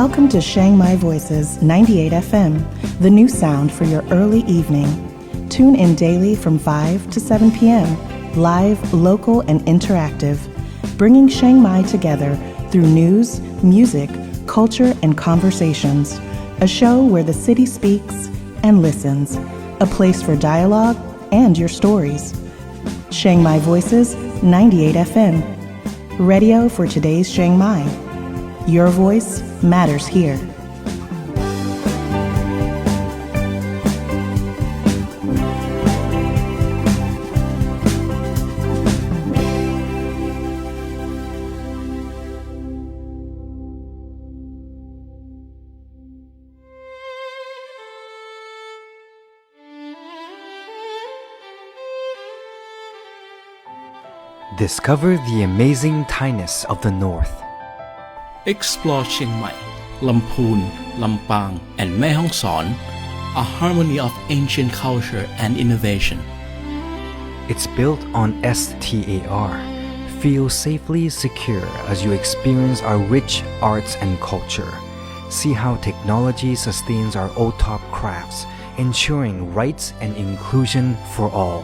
Welcome to Chiang Mai Voices 98 FM, the new sound for your early evening. Tune in daily from 5 to 7 p.m., live, local, and interactive, bringing Chiang Mai together through news, music, culture, and conversations. A show where the city speaks and listens, a place for dialogue and your stories. Chiang Mai Voices 98 FM, radio for today's Chiang Mai. Your voice matters here. Discover the amazing Thainess of the North. Explore Chiang Mai, Lamphun, Lampang, and Mae Hong Son, a harmony of ancient culture and innovation. It's built on STAR. Feel safely secure as you experience our rich arts and culture. See how technology sustains our old-top crafts, ensuring rights and inclusion for all.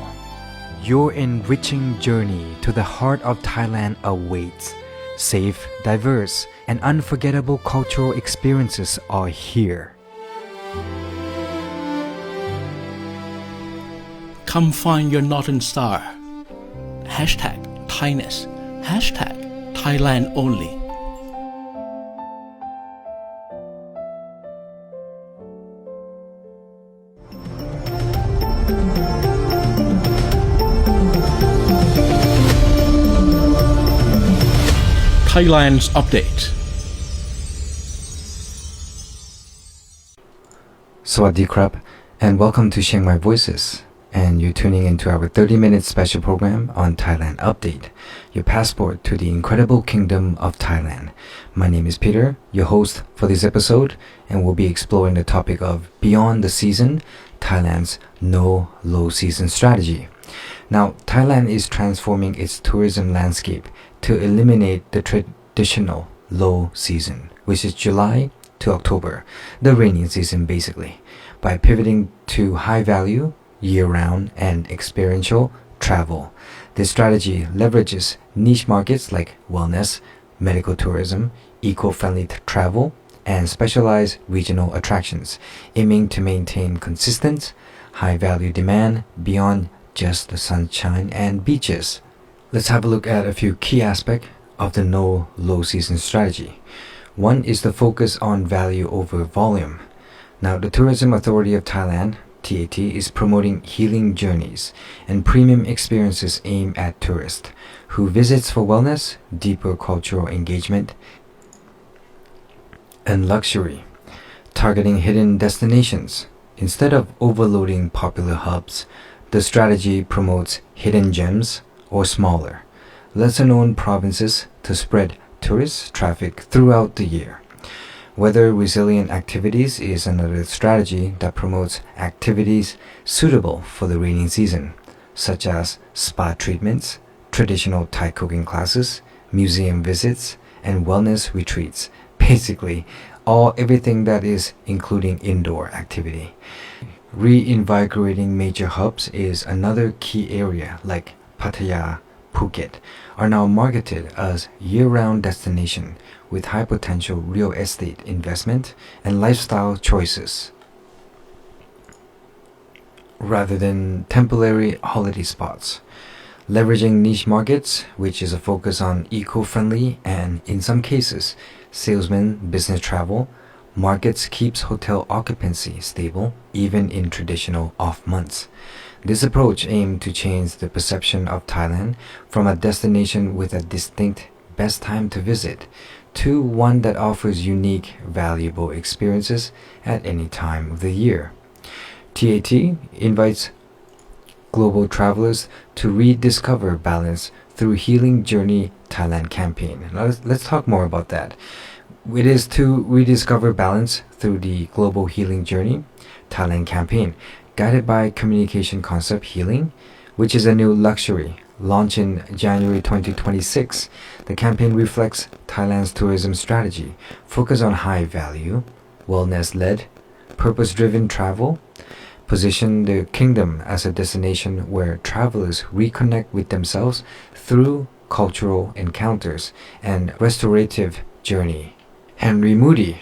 Your enriching journey to the heart of Thailand awaits. Safe, diverse, and unforgettable cultural experiences are here. Come find your Northern Star. Hashtag Thainess. Hashtag Thailand only. Thailand's update. สวัสดีครับ and welcome to Chiang Mai Voices, and you're tuning into our 30-minute special program on Thailand Update, your passport to the incredible kingdom of Thailand. My name is Peter, your host for this episode, and we'll be exploring the topic of Beyond the Season, Thailand's no low season strategy. Now, Thailand is transforming its tourism landscape to eliminate the traditional low season, which is July to October, the rainy season basically, by pivoting to high value, year-round and experiential travel. This strategy leverages niche markets like wellness, medical tourism, eco-friendly travel, and specialized regional attractions, aiming to maintain consistent, high-value demand beyond just the sunshine and beaches. Let's have a look at a few key aspects of the no low season strategy. One is the focus on value over volume. Now, the Tourism Authority of Thailand, TAT, is promoting healing journeys and premium experiences aimed at tourists who visits for wellness, deeper cultural engagement, and luxury, targeting hidden destinations. Instead of overloading popular hubs, the strategy promotes hidden gems or smaller, lesser-known provinces to spread tourist traffic throughout the year. Weather-resilient activities is another strategy that promotes activities suitable for the rainy season, such as spa treatments, traditional Thai cooking classes, museum visits, and wellness retreats. Basically, everything that is including indoor activity. Reinvigorating major hubs is another key area, like Pattaya, Phuket, are now marketed as year-round destination with high potential real estate investment and lifestyle choices, rather than temporary holiday spots. Leveraging niche markets, which is a focus on eco-friendly and, in some cases, salesman business travel, markets keeps hotel occupancy stable even in traditional off months. This approach aimed to change the perception of Thailand from a destination with a distinct best time to visit to one that offers unique, valuable experiences at any time of the year. TAT invites global travelers to rediscover balance through Healing Journey Thailand campaign. Now let's talk more about that. It is to rediscover balance through the Global Healing Journey Thailand campaign, guided by communication concept healing, which is a new luxury launched in January 2026, the campaign reflects Thailand's tourism strategy, focused on high-value, wellness-led, purpose-driven travel, position the kingdom as a destination where travelers reconnect with themselves through cultural encounters and restorative journey. Henry Moody,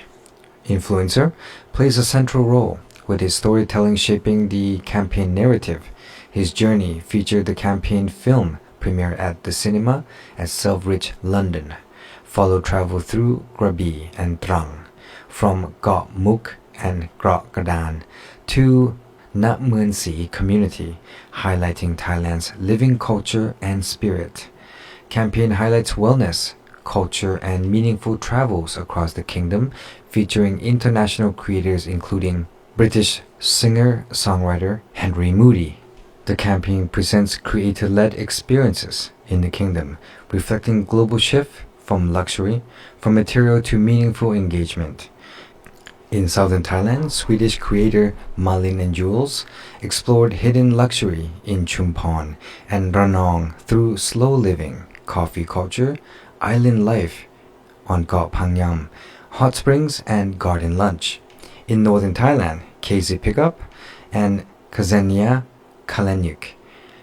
influencer, plays a central role, with his storytelling shaping the campaign narrative. His journey featured the campaign film premiere at the cinema at Selfridge, London, followed travel through Krabi and Trang, from Got Muk and Grok Gadan to Nat Mueun Si community, highlighting Thailand's living culture and spirit. Campaign highlights wellness, culture, and meaningful travels across the kingdom, featuring international creators including British singer-songwriter Henry Moody. The campaign presents creator-led experiences in the kingdom, reflecting global shift from luxury, from material to meaningful engagement. In southern Thailand, Swedish creator Malin and Jules explored hidden luxury in Chumphon and Ranong through slow living, coffee culture, island life on Got Pangyam, hot springs, and garden lunch. In northern Thailand, KZ Pickup and Kazania Kalanyuk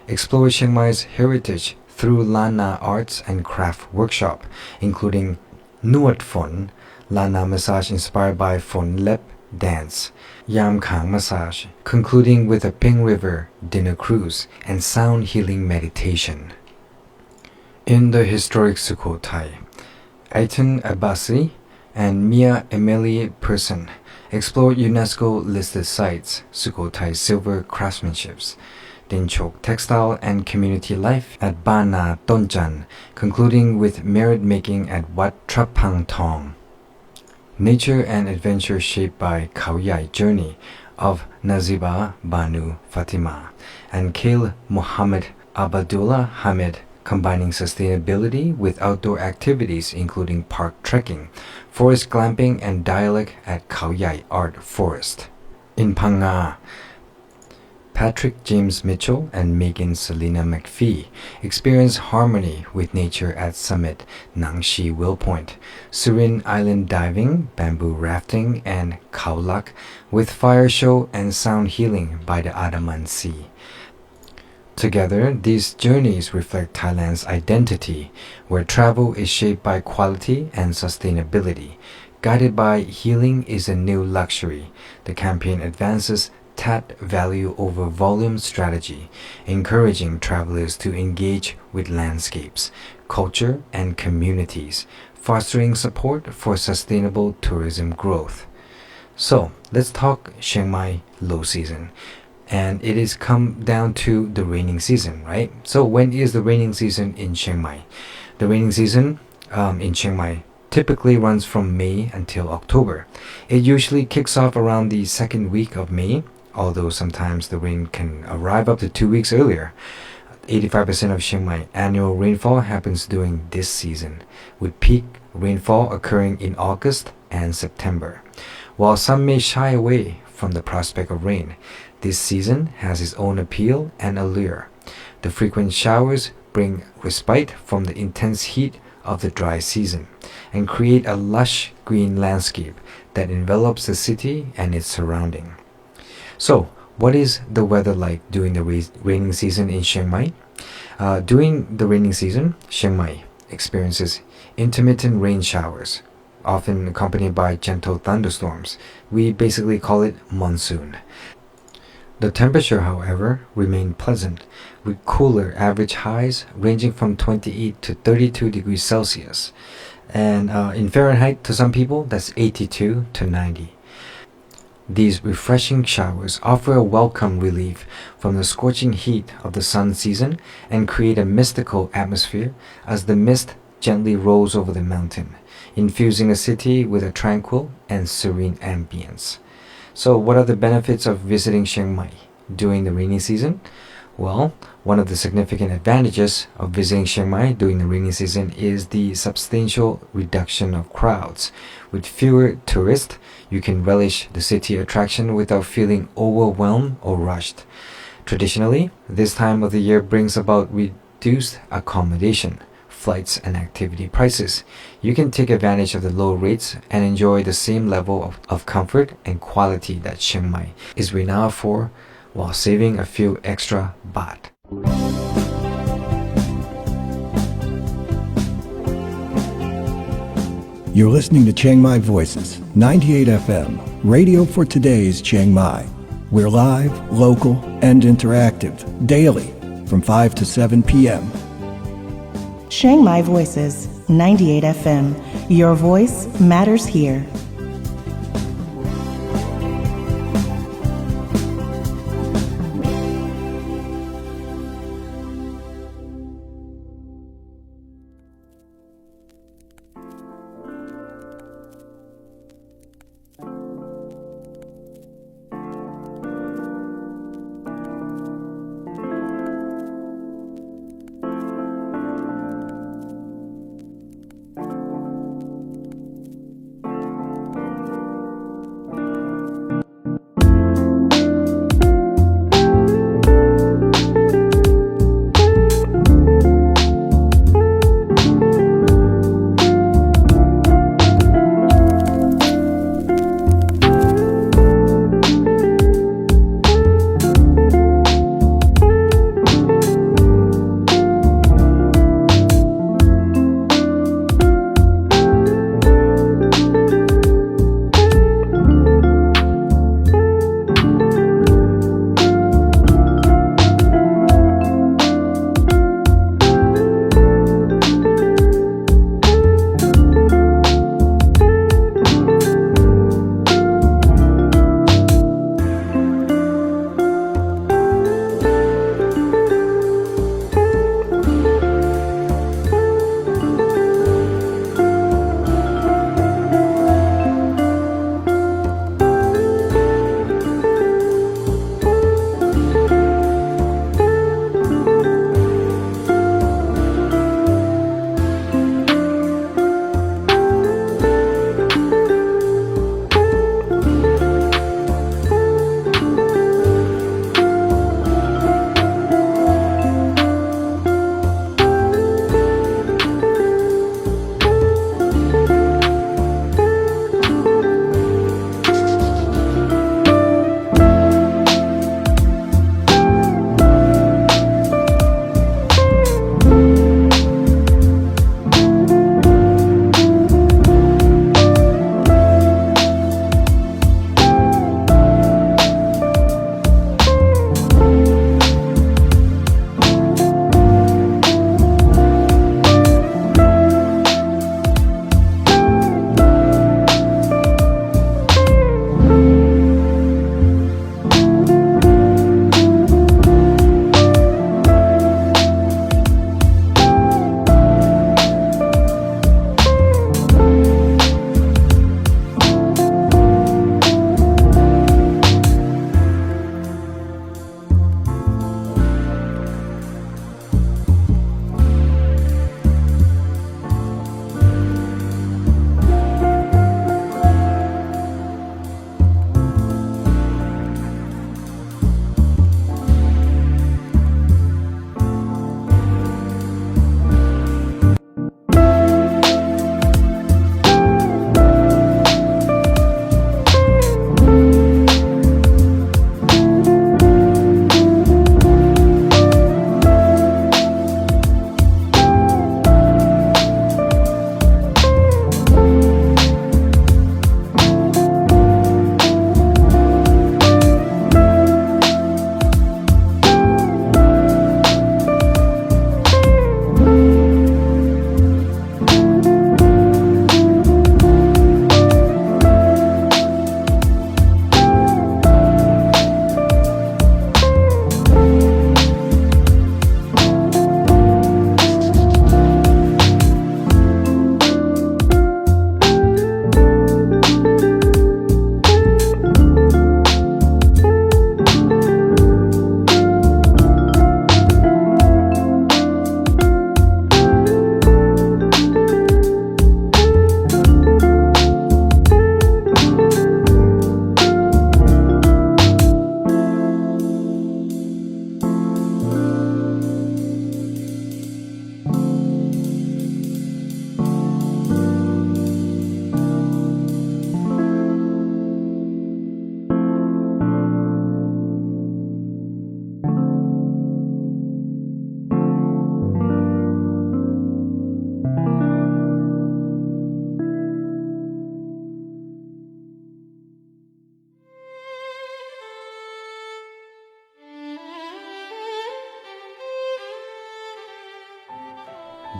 explore Chiang Mai's heritage through Lana Arts and Craft Workshop, including Nuat Phon, Lana Massage inspired by Phon Lep Dance, Yam Khang Massage, concluding with a Ping River dinner cruise and sound healing meditation. In the historic Sukhothai, Aitan Abbasi and Mia Emilie Persson explored UNESCO-listed sites, Sukhothai silver craftsmanships, Dinchok textile and community life at Bana Tonchan, concluding with merit making at Wat Trapang Thong. Nature and adventure shaped by Khao Yai journey of Naziba Banu Fatima and Khail Mohammed Abadullah Hamid, combining sustainability with outdoor activities including park trekking, forest glamping, and dialect at Khao Yai Art Forest. In Phang Nga, Patrick James Mitchell and Megan Selena McPhee experienced harmony with nature at Summit Nang Shi Will Point, serene island diving, bamboo rafting, and Khao Lak with fire show and sound healing by the Andaman Sea. Together, these journeys reflect Thailand's identity, where travel is shaped by quality and sustainability. Guided by healing is a new luxury, the campaign advances TAT value over volume strategy, encouraging travelers to engage with landscapes, culture, and communities, fostering support for sustainable tourism growth. So, let's talk Chiang Mai low season. And it is come down to the raining season, right? So when is the raining season in Chiang Mai? The raining season in Chiang Mai typically runs from May until October. It usually kicks off around the second week of May, although sometimes the rain can arrive up to 2 weeks earlier. 85% of Chiang Mai annual rainfall happens during this season, with peak rainfall occurring in August and September. While some may shy away from the prospect of rain, this season has its own appeal and allure. The frequent showers bring respite from the intense heat of the dry season and create a lush green landscape that envelops the city and its surrounding. So, what is the weather like during the raining season in Chiang Mai? During the raining season, Chiang Mai experiences intermittent rain showers, often accompanied by gentle thunderstorms. We basically call it monsoon. The temperature, however, remained pleasant, with cooler average highs ranging from 28 to 32 degrees Celsius. And in Fahrenheit, to some people, that's 82 to 90. These refreshing showers offer a welcome relief from the scorching heat of the sun season and create a mystical atmosphere as the mist gently rolls over the mountain, infusing a city with a tranquil and serene ambience. So what are the benefits of visiting Chiang Mai during the rainy season? Well, one of the significant advantages of visiting Chiang Mai during the rainy season is the substantial reduction of crowds. With fewer tourists, you can relish the city attraction without feeling overwhelmed or rushed. Traditionally, this time of the year brings about reduced accommodation, flights, and activity prices, you can take advantage of the low rates and enjoy the same level of comfort and quality that Chiang Mai is renowned for while saving a few extra baht. You're listening to Chiang Mai Voices, 98 FM, radio for today's Chiang Mai. We're live, local, and interactive, daily, from 5 to 7 p.m. Chiang Mai Voices, 98 FM. Your voice matters here.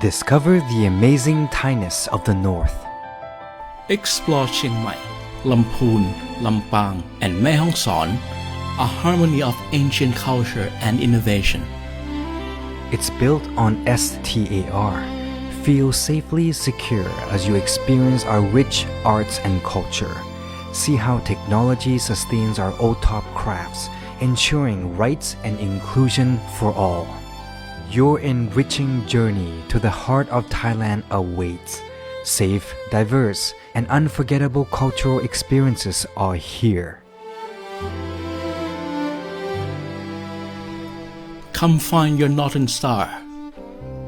Discover the amazing Thainess of the North. Explore Chiang Mai, Lamphun, Lampang, and Mae Hong Son, a harmony of ancient culture and innovation. It's built on STAR. Feel safely secure as you experience our rich arts and culture. See how technology sustains our OTOP crafts, ensuring rights and inclusion for all. Your enriching journey to the heart of Thailand awaits. Safe, diverse, and unforgettable cultural experiences are here. Come find your Northern Star.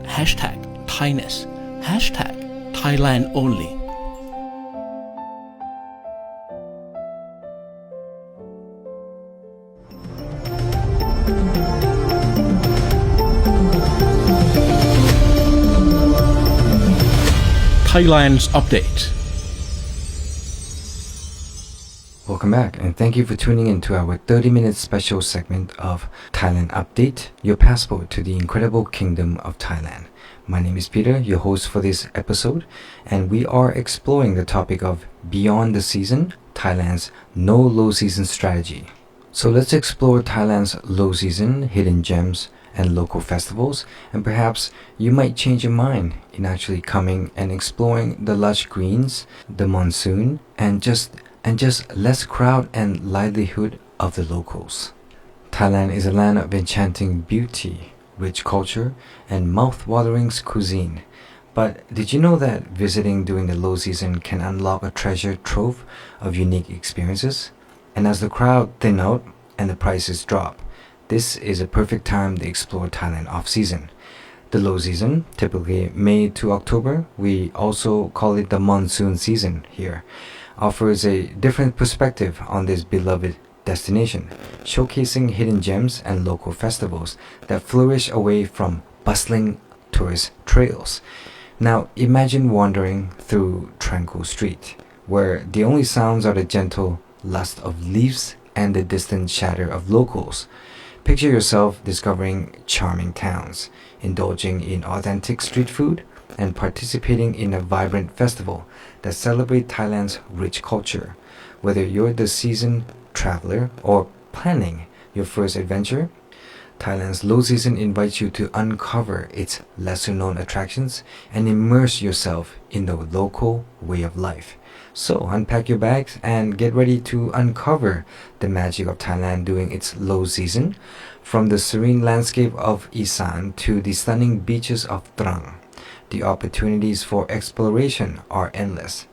Hashtag Thainess. Hashtag Thailand only. Thailand's update. Welcome back, and thank you for tuning in to our 30-minute special segment of Thailand Update, your passport to the incredible kingdom of Thailand. My name is Peter, your host for this episode, and we are exploring the topic of Beyond the Season, Thailand's no low season strategy. So let's explore Thailand's low season, hidden gems, and local festivals, and perhaps you might change your mind in actually coming and exploring the lush greens, the monsoon, and just less crowd and livelihood of the locals. Thailand is a land of enchanting beauty, rich culture, and mouth-watering cuisine. But did you know that visiting during the low season can unlock a treasure trove of unique experiences? And as the crowd thin out and the prices drop, this is a perfect time to explore Thailand off-season. The low season, typically May to October, we also call it the monsoon season here, offers a different perspective on this beloved destination, showcasing hidden gems and local festivals that flourish away from bustling tourist trails. Now imagine wandering through tranquil street, where the only sounds are the gentle lust of leaves and the distant chatter of locals. Picture yourself discovering charming towns, indulging in authentic street food, and participating in a vibrant festival that celebrates Thailand's rich culture. Whether you're the seasoned traveler or planning your first adventure, Thailand's low season invites you to uncover its lesser-known attractions and immerse yourself in the local way of life. So unpack your bags and get ready to uncover the magic of Thailand during its low season, from the serene landscape of Isan to the stunning beaches of Trang. The opportunities for exploration are endless.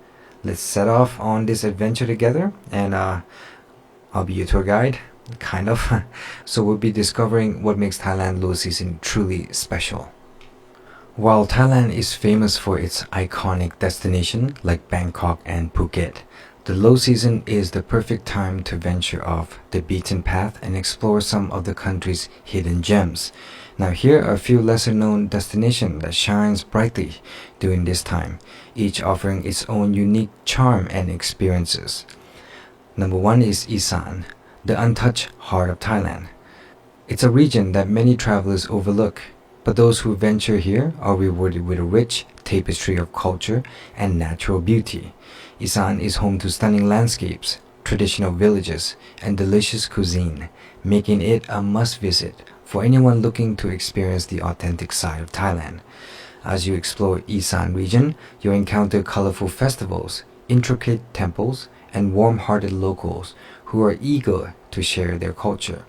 Let's set off on this adventure together, and I'll be your tour guide, kind of. So we'll be discovering what makes Thailand low season truly special. While Thailand is famous for its iconic destination like Bangkok and Phuket, the low season is the perfect time to venture off the beaten path and explore some of the country's hidden gems. Now here are a few lesser-known destinations that shines brightly during this time, each offering its own unique charm and experiences. Number 1 is Isan, the untouched heart of Thailand. It's a region that many travelers overlook, but those who venture here are rewarded with a rich tapestry of culture and natural beauty. Isan is home to stunning landscapes, traditional villages, and delicious cuisine, making it a must-visit for anyone looking to experience the authentic side of Thailand. As you explore Isan region, you'll encounter colorful festivals, intricate temples, and warm-hearted locals who are eager to share their culture.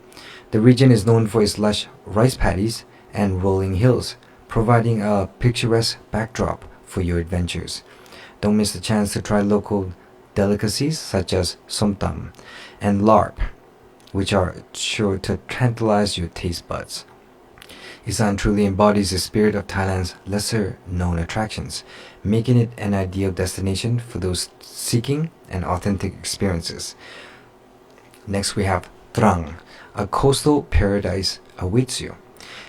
The region is known for its lush rice paddies and rolling hills, providing a picturesque backdrop for your adventures. Don't miss the chance to try local delicacies such as somtam and larp, which are sure to tantalize your taste buds. Isan truly embodies the spirit of Thailand's lesser-known attractions, making it an ideal destination for those seeking an authentic experiences. Next we have Trang, a coastal paradise awaits you.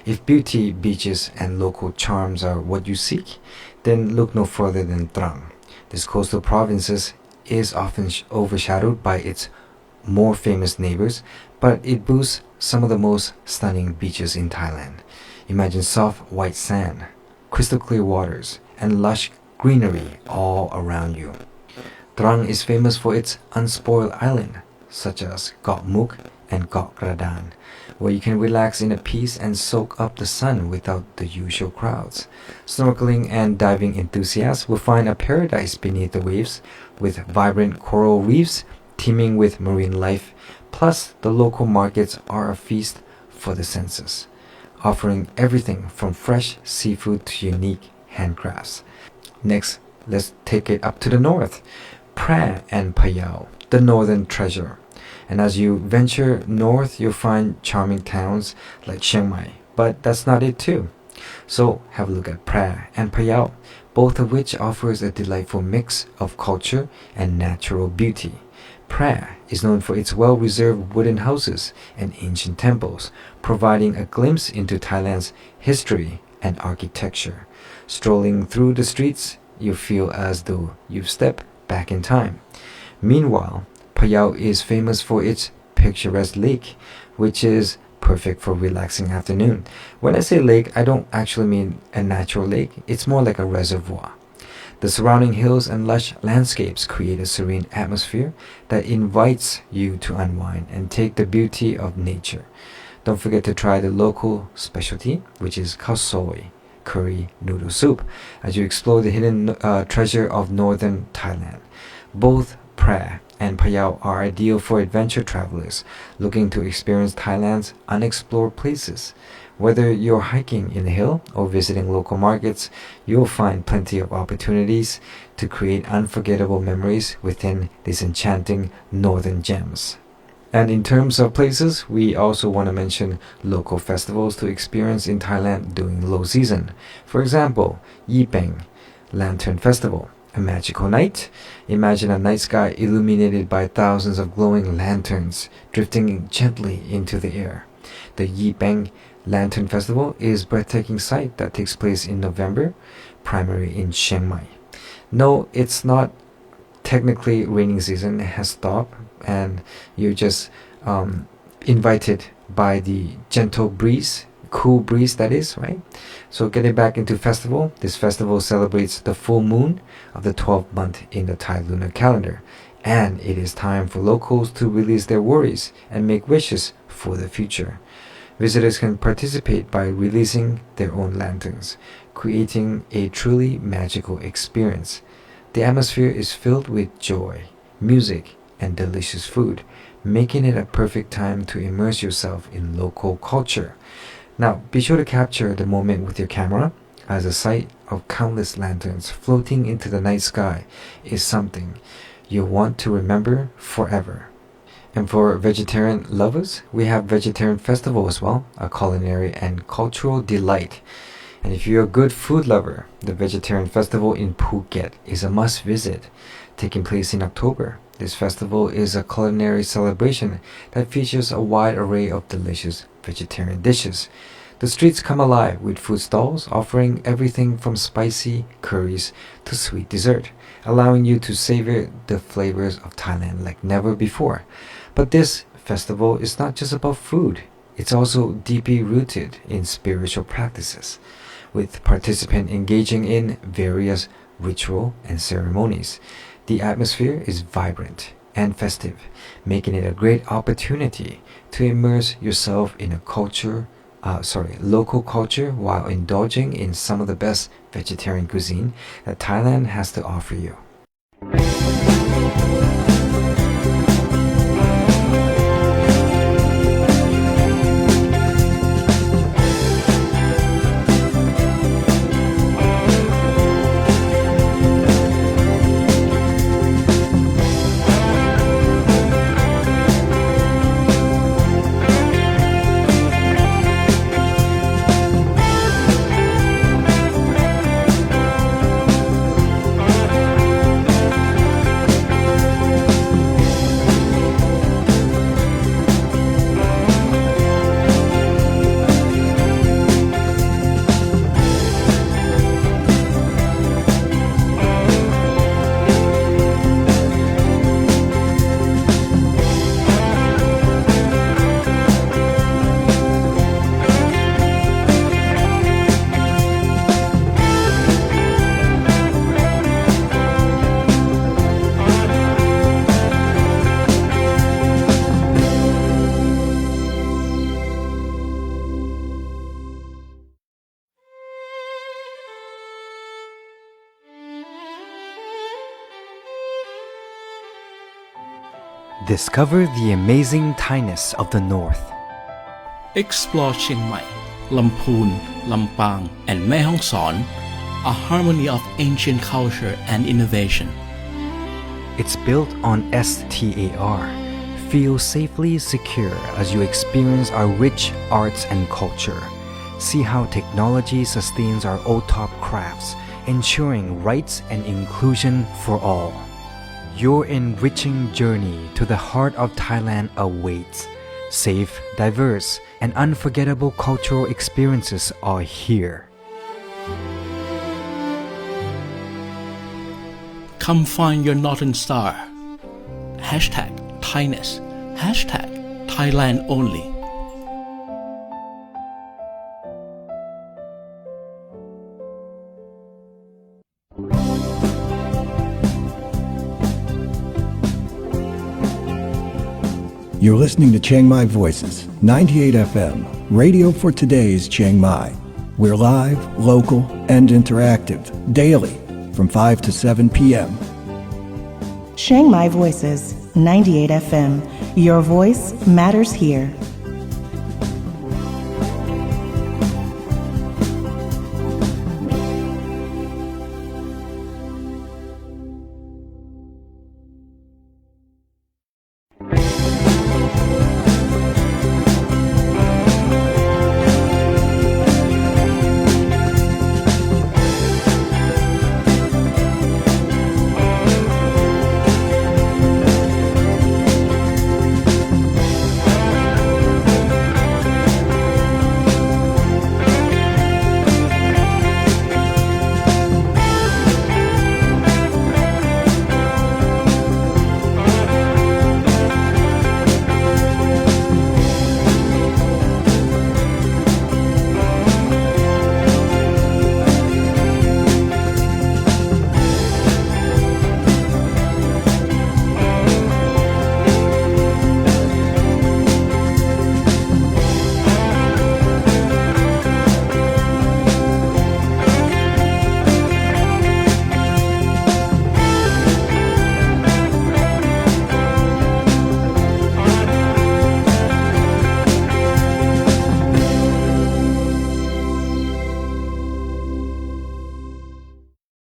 If beauty, beaches, and local charms are what you seek, then look no further than Trang. This coastal province is often overshadowed by its more famous neighbors, but it boasts some of the most stunning beaches in Thailand. Imagine soft white sand, crystal clear waters, and lush greenery all around you. Trang is famous for its unspoiled island, such as Got Muk and Got Gradan, where you can relax in peace and soak up the sun without the usual crowds. Snorkeling and diving enthusiasts will find a paradise beneath the waves, with vibrant coral reefs teeming with marine life, plus the local markets are a feast for the senses, offering everything from fresh seafood to unique handcrafts. Next, let's take it up to the north, Phra and Phayao, the northern treasure. And as you venture north, you'll find charming towns like Chiang Mai, but that's not it too. So have a look at Phra and Phayao, both of which offers a delightful mix of culture and natural beauty. Phra is known for its well-reserved wooden houses and ancient temples, providing a glimpse into Thailand's history and architecture. Strolling through the streets, you feel as though you've stepped back in time. Meanwhile, Phayao is famous for its picturesque lake, which is perfect for relaxing afternoon. When I say lake, I don't actually mean a natural lake, it's more like a reservoir. The surrounding hills and lush landscapes create a serene atmosphere that invites you to unwind and take the beauty of nature. Don't forget to try the local specialty, which is khao soi, curry noodle soup, as you explore the hidden treasure of northern Thailand. Both Phra and Phayao are ideal for adventure travelers looking to experience Thailand's unexplored places. Whether you're hiking in the hill or visiting local markets, you'll find plenty of opportunities to create unforgettable memories within these enchanting northern gems. And in terms of places, we also want to mention local festivals to experience in Thailand during low season. For example, Yi Peng Lantern Festival, a magical night. Imagine a night sky illuminated by thousands of glowing lanterns drifting gently into the air. The Yi Peng Lantern Festival is a breathtaking sight that takes place in November, primarily in Chiang Mai. No, it's not technically raining season, it has stopped, and you're just invited by the gentle breeze, cool breeze that is, right? So getting back into festival, this festival celebrates the full moon of the 12th month in the Thai lunar calendar, and it is time for locals to release their worries and make wishes for the future. Visitors can participate by releasing their own lanterns, creating a truly magical experience. The atmosphere is filled with joy, music, and delicious food, making it a perfect time to immerse yourself in local culture. Now, be sure to capture the moment with your camera, as the sight of countless lanterns floating into the night sky is something you'll want to remember forever. And for vegetarian lovers, we have Vegetarian Festival as well, a culinary and cultural delight. And if you're a good food lover, the Vegetarian Festival in Phuket is a must visit, taking place in October. This festival is a culinary celebration that features a wide array of delicious vegetarian dishes. The streets come alive with food stalls offering everything from spicy curries to sweet dessert, allowing you to savor the flavors of Thailand like never before. But this festival is not just about food, it's also deeply rooted in spiritual practices, with participants engaging in various ritual and ceremonies. The atmosphere is vibrant and festive, making it a great opportunity to immerse yourself in local culture while indulging in some of the best vegetarian cuisine that Thailand has to offer you. Discover the amazing Thainess of the North. Explore Chiang Mai, Lamphun, Lampang, and Mae Hong Son, a harmony of ancient culture and innovation. It's built on STAR. Feel safely secure as you experience our rich arts and culture. See how technology sustains our old-top crafts, ensuring rights and inclusion for all. Your enriching journey to the heart of Thailand awaits. Safe, diverse, and unforgettable cultural experiences are here. Come find your Northern Star. Hashtag Thainess. Hashtag Thailand only. You're listening to Chiang Mai Voices, 98 FM, radio for today's Chiang Mai. We're live, local, and interactive, daily, from 5 to 7 p.m. Chiang Mai Voices, 98 FM. Your voice matters here.